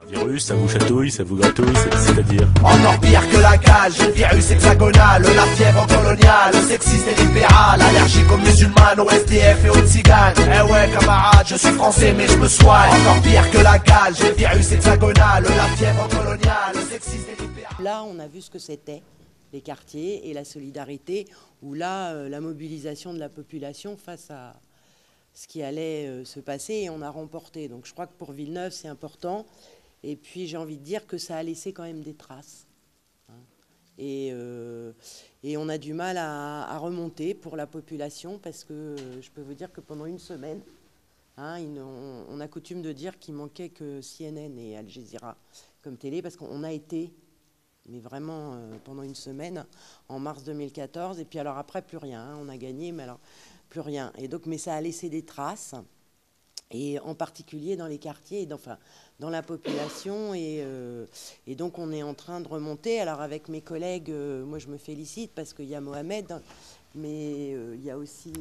Virus, ça vous chatouille, ça vous gratouille, c'est-à-dire Encore pire que la cale, j'ai le virus hexagonal, la fièvre coloniale, sexiste et libérale, allergique aux musulmanes, aux SDF et aux tziganes. Eh ouais camarade, je suis français mais je me soigne. Encore pire que la cale, j'ai le virus hexagonal, la fièvre coloniale, sexiste et libérale. Là, on a vu ce que c'était, les quartiers et la solidarité, où là, la mobilisation de la population face à ce qui allait se passer, et on a remporté. Donc je crois que pour Villeneuve, c'est important. Et puis j'ai envie de dire que ça a laissé quand même des traces. Et on a du mal à remonter pour la population, parce que je peux vous dire que pendant une semaine, on a coutume de dire qu'il manquait que CNN et Al Jazeera comme télé, parce qu'on a été, mais vraiment pendant une semaine, en mars 2014, et puis alors après plus rien, on a gagné, mais alors plus rien. Et donc, mais ça a laissé des traces, et en particulier dans les quartiers, et enfin dans la population, et donc on est en train de remonter. Alors avec mes collègues, moi je me félicite parce qu'il y a Mohamed, mais il y a aussi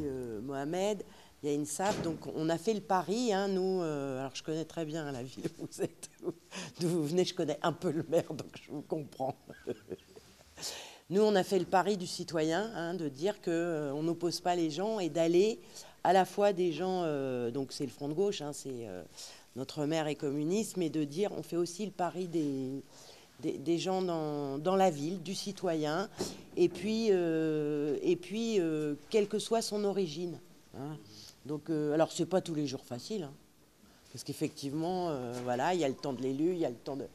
Mohamed, il y a Insaf, donc on a fait le pari, nous, alors je connais très bien la ville où vous êtes, d'où vous venez, je connais un peu le maire, donc je vous comprends. Nous, on a fait le pari du citoyen, de dire qu'on n'oppose pas les gens et d'aller à la fois des gens, donc c'est le Front de gauche, c'est notre maire est communiste, mais de dire on fait aussi le pari des gens dans la ville, du citoyen, et puis quelle que soit son origine. Donc, alors c'est pas tous les jours facile, parce qu'effectivement, voilà, il y a le temps de l'élu, il y a le temps de...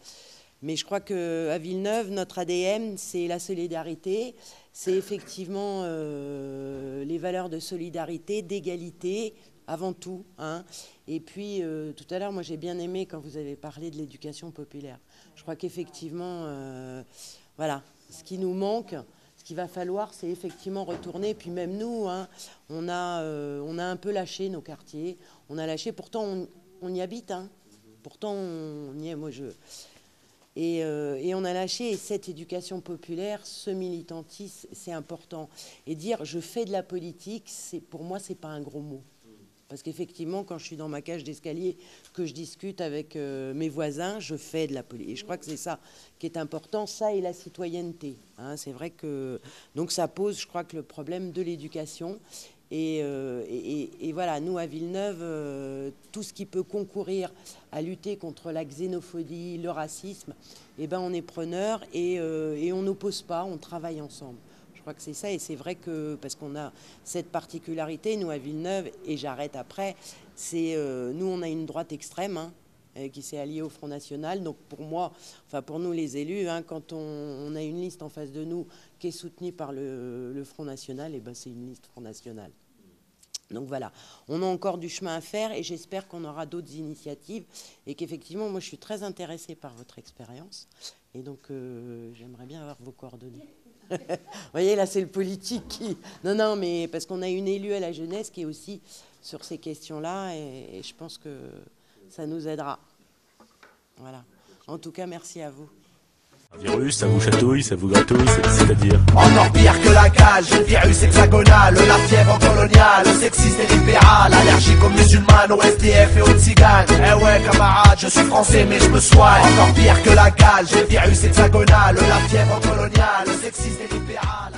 Mais je crois qu'à Villeneuve, notre ADN, c'est la solidarité, c'est effectivement les valeurs de solidarité, d'égalité, avant tout. Et puis, tout à l'heure, moi, j'ai bien aimé quand vous avez parlé de l'éducation populaire. Je crois qu'effectivement, voilà, ce qui nous manque, ce qu'il va falloir, c'est effectivement retourner. Et puis même nous, on a un peu lâché nos quartiers. On a lâché, pourtant, on y habite. Pourtant, on y est, moi, je... Et on a lâché, et cette éducation populaire, ce militantisme, c'est important. Et dire je fais de la politique, pour moi, c'est pas un gros mot. Parce qu'effectivement, quand je suis dans ma cage d'escalier, que je discute avec mes voisins, je fais de la politique. Et je crois que c'est ça qui est important, ça et la citoyenneté. C'est vrai que... Donc ça pose, je crois, que le problème de l'éducation. Et voilà, nous, à Villeneuve, tout ce qui peut concourir à lutter contre la xénophobie, le racisme, on est preneur et on n'oppose pas, on travaille ensemble. Je crois que c'est ça, et c'est vrai que, parce qu'on a cette particularité, nous, à Villeneuve, et j'arrête après, c'est nous, on a une droite extrême, qui s'est alliée au Front National. Donc pour moi, enfin pour nous les élus, quand on a une liste en face de nous qui est soutenue par le Front National, c'est une liste Front National. Donc voilà, on a encore du chemin à faire, et j'espère qu'on aura d'autres initiatives, et qu'effectivement, moi je suis très intéressée par votre expérience, et donc j'aimerais bien avoir vos coordonnées. Vous voyez, là c'est le politique qui... Non, mais parce qu'on a une élue à la jeunesse qui est aussi sur ces questions-là, et je pense que ça nous aidera. Voilà. En tout cas, merci à vous. Virus, ça vous chatouille, ça vous gratouille, c'est-à-dire Encore pire que la cale, j'ai le virus hexagonal, la fièvre coloniale, sexiste et libérale, allergique aux musulmanes, aux SDF et aux tziganes. Eh ouais camarade, je suis français mais je me soigne. Encore pire que la cale, j'ai le virus hexagonal, la fièvre coloniale, sexiste et libérale.